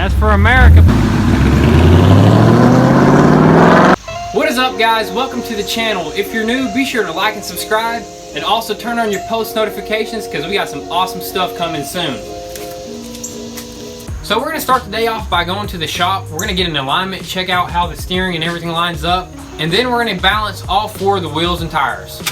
That's for America. What is up, guys? Welcome to the channel. If you're new, be sure to like and subscribe, and also turn on your post notifications because we got some awesome stuff coming soon. So we're gonna start the day off by going to the shop. We're gonna get an alignment, check out how the steering and everything lines up, and then we're gonna balance all 4 of the wheels and tires.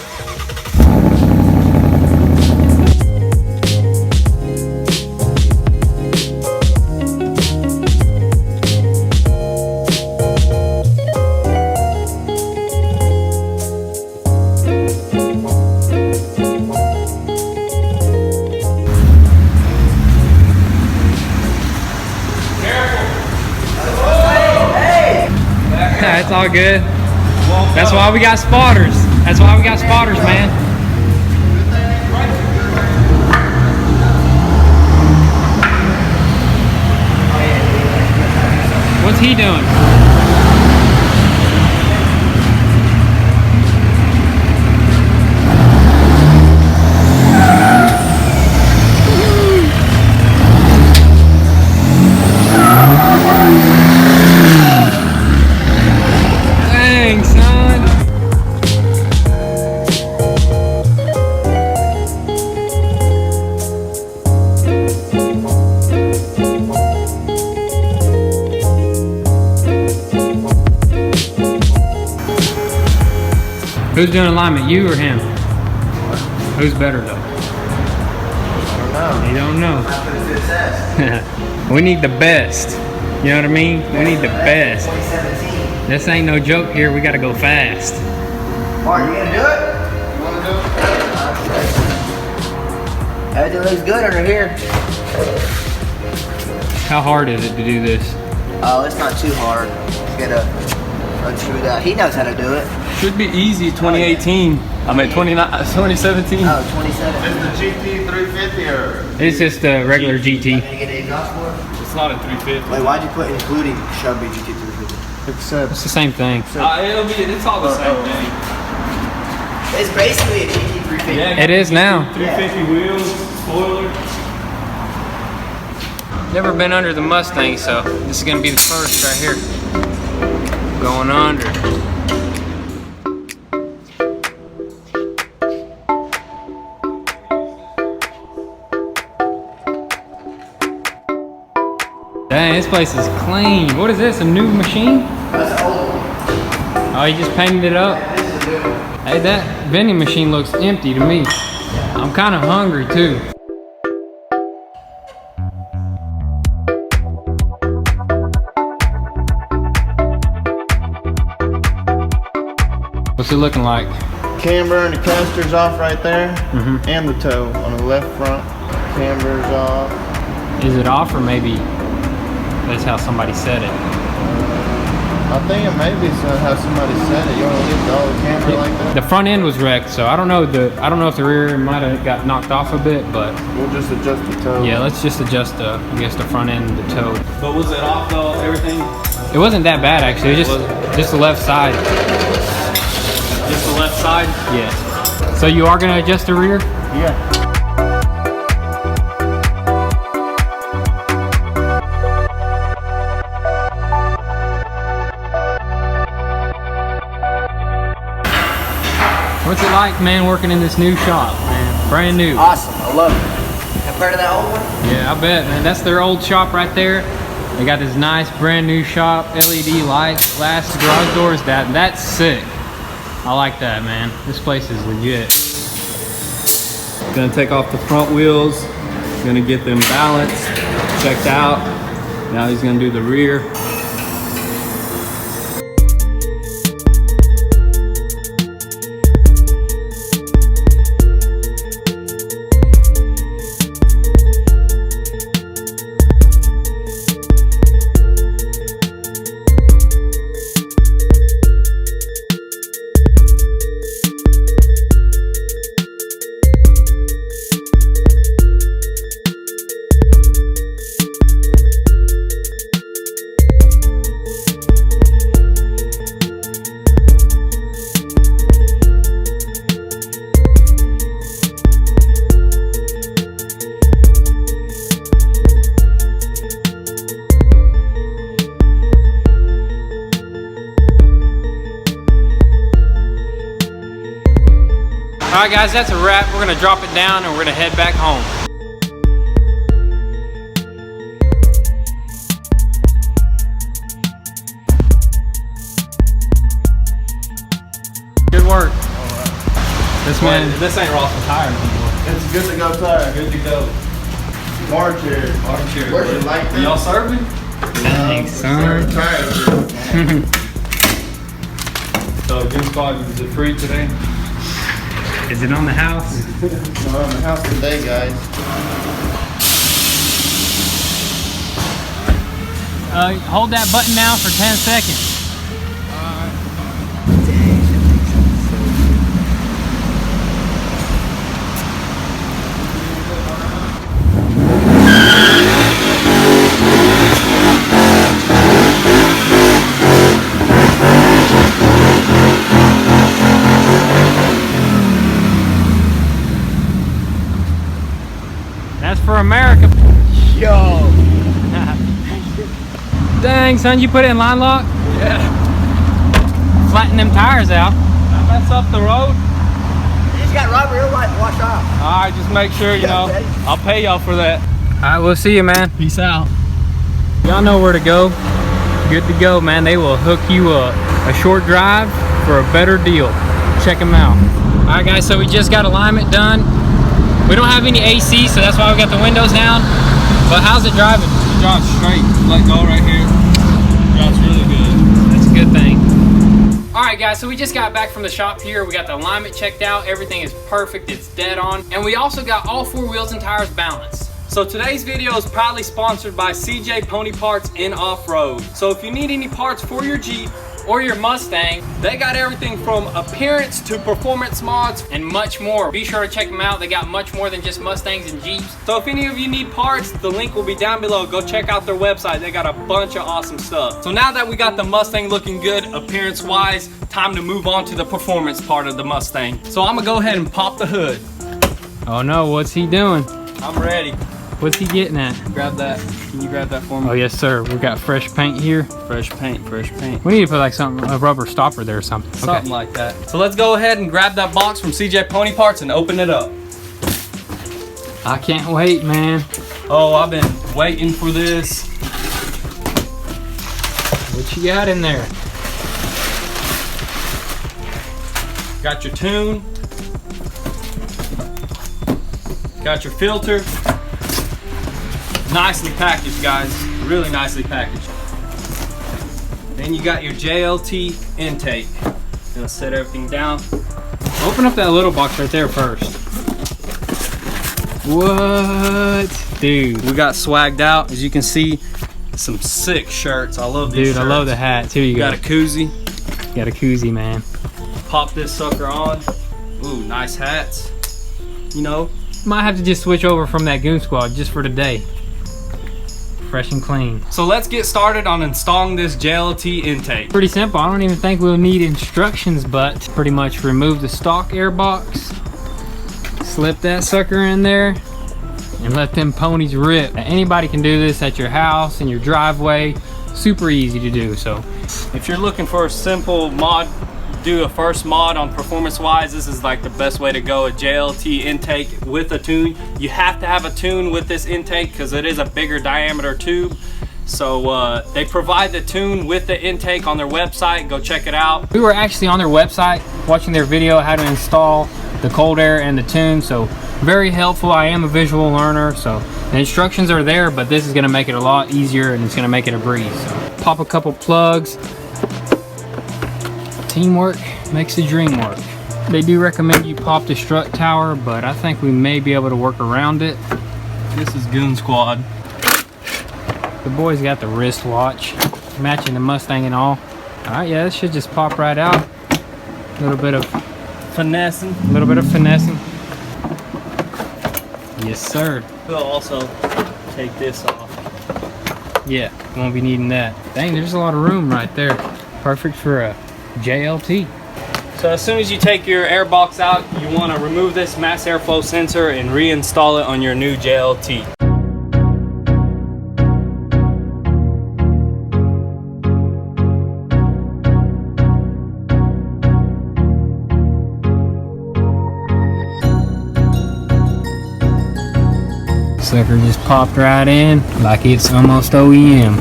It's all good. That's why we got spotters. That's why we got spotters, man. What's he doing? Who's doing alignment, you or him? Who's better though? I don't know. You don't know. We need the best. You know what I mean? We need the best. 2017. This ain't no joke here. We gotta go fast. Mark, you gonna do it? You wanna do it? Everything looks good under here. How hard is it to do this? Oh, it's not too hard. Just gotta unscrew that. He knows how to do it. Should be easy. 2018. I mean 2017. Oh, 27. Is the GT 350 or? It's just a regular GT. Did you get the exhaust for it? It's not a 350. Wait, why'd you put including Shelby GT 350? It's the same thing. It's all the same thing. It's basically a GT 350. Yeah, It is now. 350 wheels, spoiler. Never been under the Mustang, so this is gonna be the first right here. Going under. Dang, this place is clean. What is this, a new machine? That's an old one. Oh, you just painted it up? Yeah, this is a new one. Hey, that vending machine looks empty to me. I'm kind of hungry too. What's it looking like? Camber and the caster's off right there, and the toe on the left front. Camber's off. Is it off or maybe that's how somebody said it? I think it may be how somebody said it. You want to leave the old camber like that? The front end was wrecked, so I don't know if the rear end might have got knocked off a bit, but We'll just adjust the toe. yeah, let's just adjust I guess the front end and the toe. But was it off though? Everything? It wasn't that bad actually. It was just the left side. Just the left side? Yes. So you are gonna adjust the rear? Yeah. What's it like, man, working in this new shop, man? Brand new. Awesome. I love it. Compared to that old one? Yeah, I bet, man. That's their old shop right there. They got this nice brand new shop, LED lights, glass garage doors. That's sick. I like that, man. This place is legit. Gonna take off the front wheels. Gonna get them balanced, checked out. Now he's gonna do the rear. Alright guys, that's a wrap. We're gonna drop it down and we're gonna head back home. Good work. This ain't Ross's tires anymore. It's good to go tire. Good to go. March here. Where's your light? Y'all serving? Thanks, son. So, Goon Squad, is it free today? Is it on the house? We're on the house today, guys. Hold that button down for 10 seconds. That's for America. Yo. Dang, son, you put it in line lock? Yeah. Flatten them tires out. I mess up the road. You just got rubber, it'll wash off. Alright, just make sure, you know, I'll pay y'all for that. Alright, we'll see you, man. Peace out. Y'all know where to go. Good to go, man. They will hook you up. A short drive for a better deal. Check them out. Alright, guys, so we just got alignment done. We don't have any AC, so that's why we got the windows down. But how's it driving? It drives straight. Let go right here. It drives really good. That's a good thing. All right, guys, so we just got back from the shop here. We got the alignment checked out. Everything is perfect. It's dead on. And we also got all 4 wheels and tires balanced. So today's video is proudly sponsored by CJ Pony Parts in Off-Road. So if you need any parts for your Jeep Or your Mustang, they got everything from appearance to performance mods. and much more. Be sure to check them out. They got much more than just Mustangs and Jeeps. So if any of you need parts, the link will be down below. Go check out their website. They got a bunch of awesome stuff. So now that we got the Mustang looking good appearance wise, time to move on to the performance part of the Mustang. So I'm gonna go ahead and pop the hood. Oh no, what's he doing? I'm ready. What's he getting at? Grab that. Can you grab that for me? Oh yes sir, we got fresh paint here. Fresh paint, fresh paint. We need to put like something, a rubber stopper there or something. Something like that. So let's go ahead and grab that box from CJ Pony Parts and open it up. I can't wait, man. Oh, I've been waiting for this. What you got in there? Got your tune. Got your filter. Nicely packaged, guys. Really nicely packaged. Then you got your JLT intake. Gonna set everything down. Open up that little box right there first. What? Dude. We got swagged out, as you can see. Some sick shirts. I love these Dude, shirts. I love the hat too. You Got a koozie. got a koozie, man. Pop this sucker on. Ooh, nice hats. You know, Might have to just switch over from that Goon Squad just for today. Fresh and clean. so let's get started on installing this JLT intake. Pretty simple. I don't even think we'll need instructions, but pretty much remove the stock air box, slip that sucker in there, and let them ponies rip. Anybody can do this at your house, in your driveway. Super easy to do. So If you're looking for a simple mod, do a first mod on performance wise, this is like the best way to go. A JLT intake with a tune. You have to have a tune with this intake because it is a bigger diameter tube. So they provide the tune with the intake on their website. Go check it out. we were actually on their website watching their video how to install the cold air and the tune. So very helpful. I am a visual learner, so the instructions are there, but this is going to make it a lot easier and it's going to make it a breeze. So pop a couple plugs. Teamwork makes the dream work. They do recommend you pop the strut tower, but I think we may be able to work around it. This is Goon Squad. The boys got the wristwatch, matching the Mustang and all. All right, yeah, this should just pop right out. A little bit of Finessing. finessing. Yes, sir. We'll also take this off. Yeah, won't be needing that. Dang, there's a lot of room right there. Perfect for a JLT. So as soon as you take your air box out, you want to remove this mass airflow sensor and reinstall it on your new JLT. sucker just popped right in like it's almost OEM,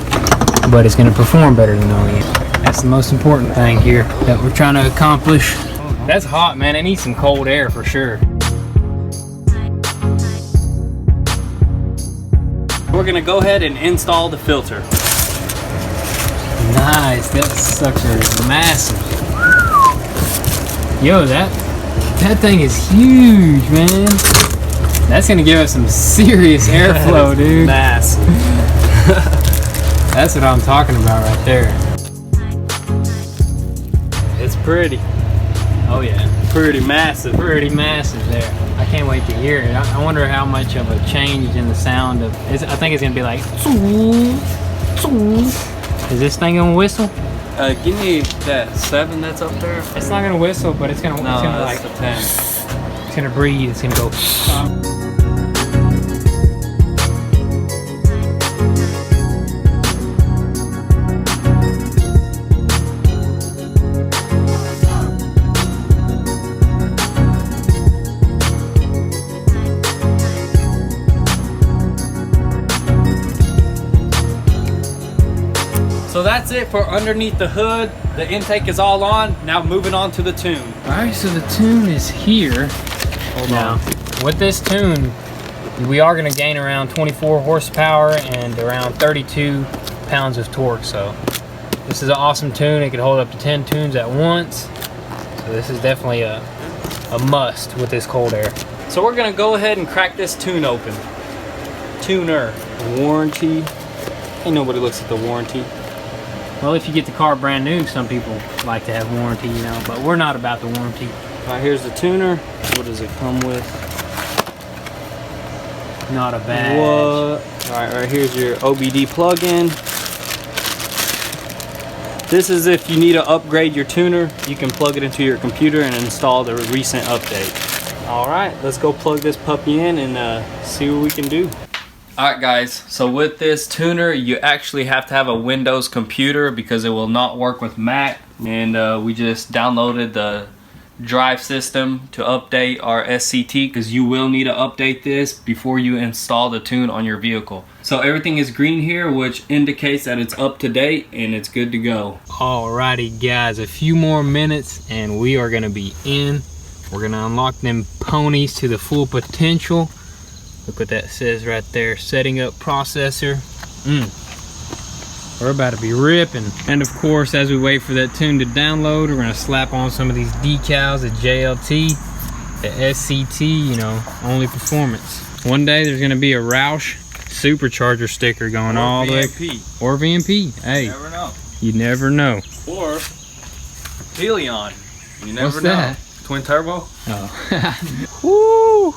but it's going to perform better than OEM. That's the most important thing here that we're trying to accomplish. That's hot, man. It needs some cold air for sure. We're gonna go ahead and install the filter. Nice, that sucker is massive. Yo, that thing is huge, man. That's gonna give us some serious airflow, dude. Massive. That's what I'm talking about right there. It's pretty. Oh yeah. Pretty massive. Pretty massive there. I can't wait to hear it. I wonder how much of a change in the sound of. I think it's gonna be like. Is this thing gonna whistle? Give me that 7 that's up there. It's not gonna whistle, but it's gonna. No, it's gonna that's like. the 10. It's gonna breathe. It's gonna go. So that's it for underneath the hood. The intake is all on. Now moving on to the tune. Alright, so the tune is here. Hold on. With this tune, we are going to gain around 24 horsepower and around 32 pounds of torque. So this is an awesome tune. It can hold up to 10 tunes at once. So this is definitely a must with this cold air. So we're gonna go ahead and crack this tune open. Tuner. Warranty. Ain't nobody looks at the warranty. Well, if you get the car brand new, some people like to have warranty, you know, but we're not about the warranty. All right, here's the tuner. What does it come with? Not a badge. What? All right, here's your OBD plug-in. This is if you need to upgrade your tuner, you can plug it into your computer and install the recent update. All right, let's go plug this puppy in and see what we can do. Alright guys, so with this tuner you actually have to have a Windows computer because it will not work with Mac, and we just downloaded the drive system to update our SCT because you will need to update this before you install the tune on your vehicle. So everything is green here, which indicates that it's up to date and it's good to go. Alrighty guys, a few more minutes and we are gonna be in. We're gonna unlock them ponies to the full potential. Look what that says right there, setting up processor. We're about to be ripping. And of course, as we wait for that tune to download, we're gonna slap on some of these decals, the JLT, the SCT, you know, only performance. One day there's gonna be a Roush supercharger sticker going all the way. Or VMP, hey. You never know. You never know. Or Helion. You never What's know. that? Twin turbo? Oh. Woo!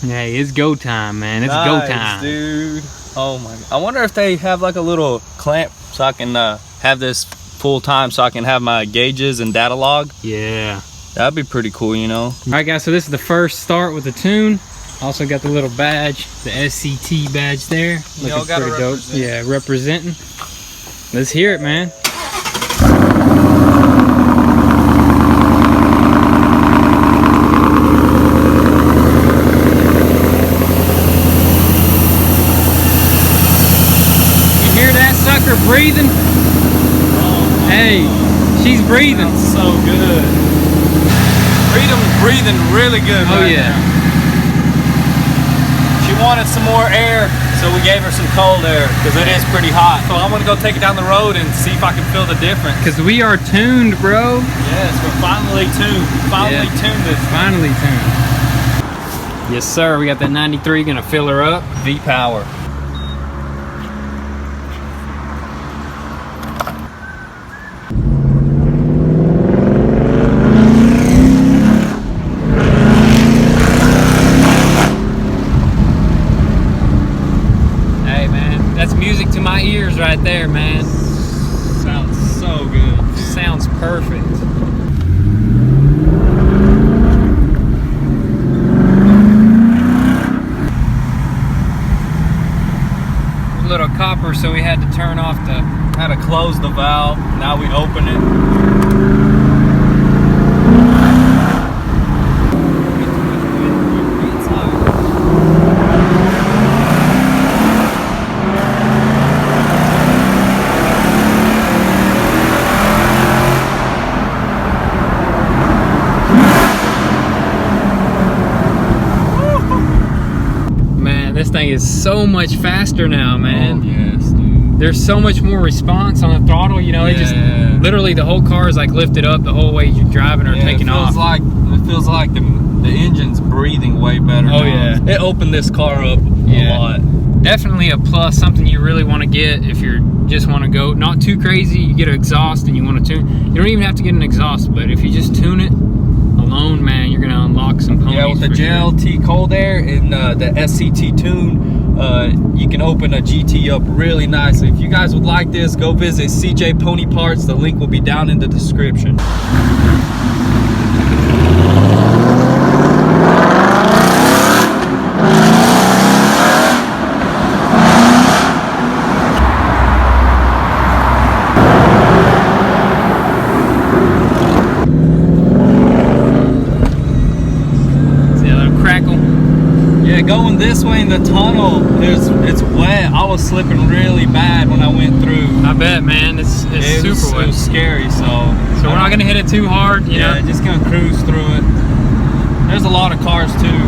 Hey, it's go time, man. It's go time. Dude. Oh my God. I wonder if they have like a little clamp so I can have this full time so I can have my gauges and data log. Yeah. That'd be pretty cool, you know. Alright guys, so this is the first start with the tune. Also got the little badge, the SCT badge there. Looking pretty dope. Yeah, representing. Let's hear it, man. Breathing. Hey, she's breathing. So good. Freedom's breathing really good. Oh yeah. Now. She wanted some more air, so we gave her some cold air because it is pretty hot. So I'm gonna go take it down the road and see if I can feel the difference. Because we are tuned, bro. Yes, we're finally tuned. Finally tuned this. Finally tuned. Yes, sir. We got that 93. Gonna fill her up. V-Power. Music to my ears right there, man. Sounds so good. Sounds perfect. A little copper, so we had to turn off the... Had to close the valve. Now we open it. is so much faster now, man. Oh, yes, dude. There's so much more response on the throttle, you know. It just literally the whole car is like lifted up the whole way you're driving or taking off. It feels like the engine's breathing way better. Oh, now. yeah. It opened this car up a lot. Definitely a plus, something you really want to get if you just want to go not too crazy. You get an exhaust and you want to tune. You don't even have to get an exhaust, but if you just tune it alone, man, you're gonna unlock some ponies. Yeah, with the JLT cold air and the SCT tune, you can open a GT up really nicely. If you guys would like this, go visit CJ Pony Parts. The link will be down in the description. Going this way in the tunnel, it's wet. I was slipping really bad when I went through. I bet, man. It's super wet. It was scary. So we're not gonna hit it too hard. You know? Just gonna cruise through it. There's a lot of cars too.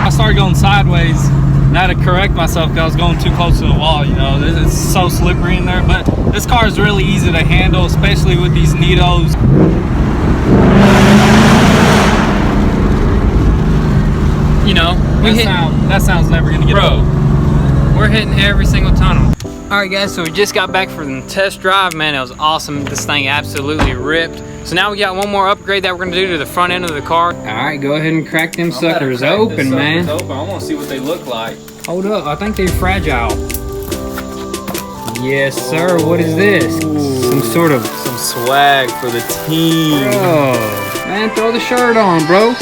I started going sideways, and I had to correct myself because I was going too close to the wall. You know, it's so slippery in there. But this car is really easy to handle, especially with these Nitos. You know, that sound's never gonna get old. We're hitting every single tunnel. All right, guys, so we just got back from the test drive. Man, it was awesome. This thing absolutely ripped. So now we got one more upgrade that we're gonna do to the front end of the car. All right, go ahead and crack them suckers open, man. I want to see what they look like. Hold up, I think they're fragile. Yes, sir. What is this? Some sort of swag for the team. Bro, man, throw the shirt on, bro.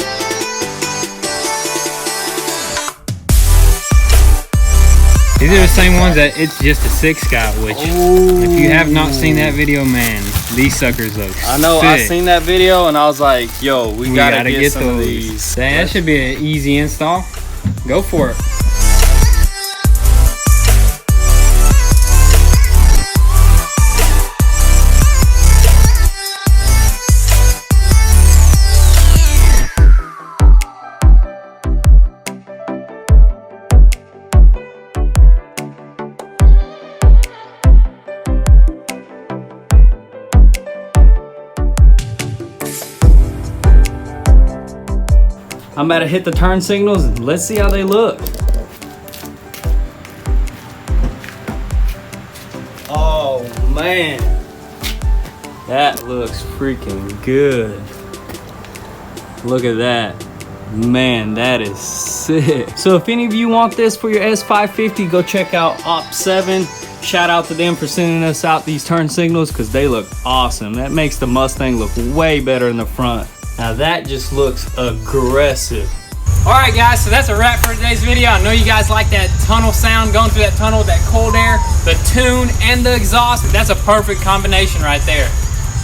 These are the same ones that It's Just a Six got, which if you have not seen that video, man, these suckers look I know, sick. I seen that video and I was like, yo, we gotta get some of these. Dang, that should be an easy install. Go for it. I'm about to hit the turn signals and let's see how they look. Oh man, that looks freaking good. Look at that. Man, that is sick. So if any of you want this for your S550, go check out Op7. Shout out to them for sending us out these turn signals because they look awesome. That makes the Mustang look way better in the front. Now that just looks aggressive. All right, guys, so that's a wrap for today's video. I know you guys like that tunnel sound, going through that tunnel with that cold air, the tune, and the exhaust. That's a perfect combination right there.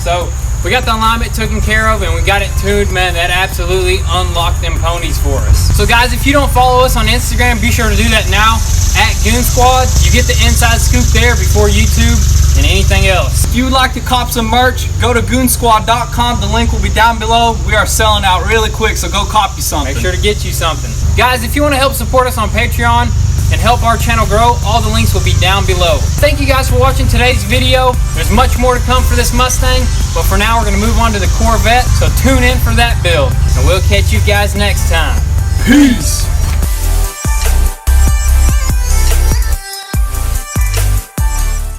So we got the alignment taken care of and we got it tuned, man. That absolutely unlocked them ponies for us. So guys, if you don't follow us on Instagram, be sure to do that now at Goon Squad. You get the inside scoop there before YouTube and anything else. If you would like to cop some merch, go to goonsquad.com. The link will be down below. We are selling out really quick, so go cop you something. Make sure to get you something. Guys, if you want to help support us on Patreon and help our channel grow, all the links will be down below. Thank you guys for watching today's video. There's much more to come for this Mustang, but for now we're going to move on to the Corvette, so tune in for that build, and we'll catch you guys next time. Peace.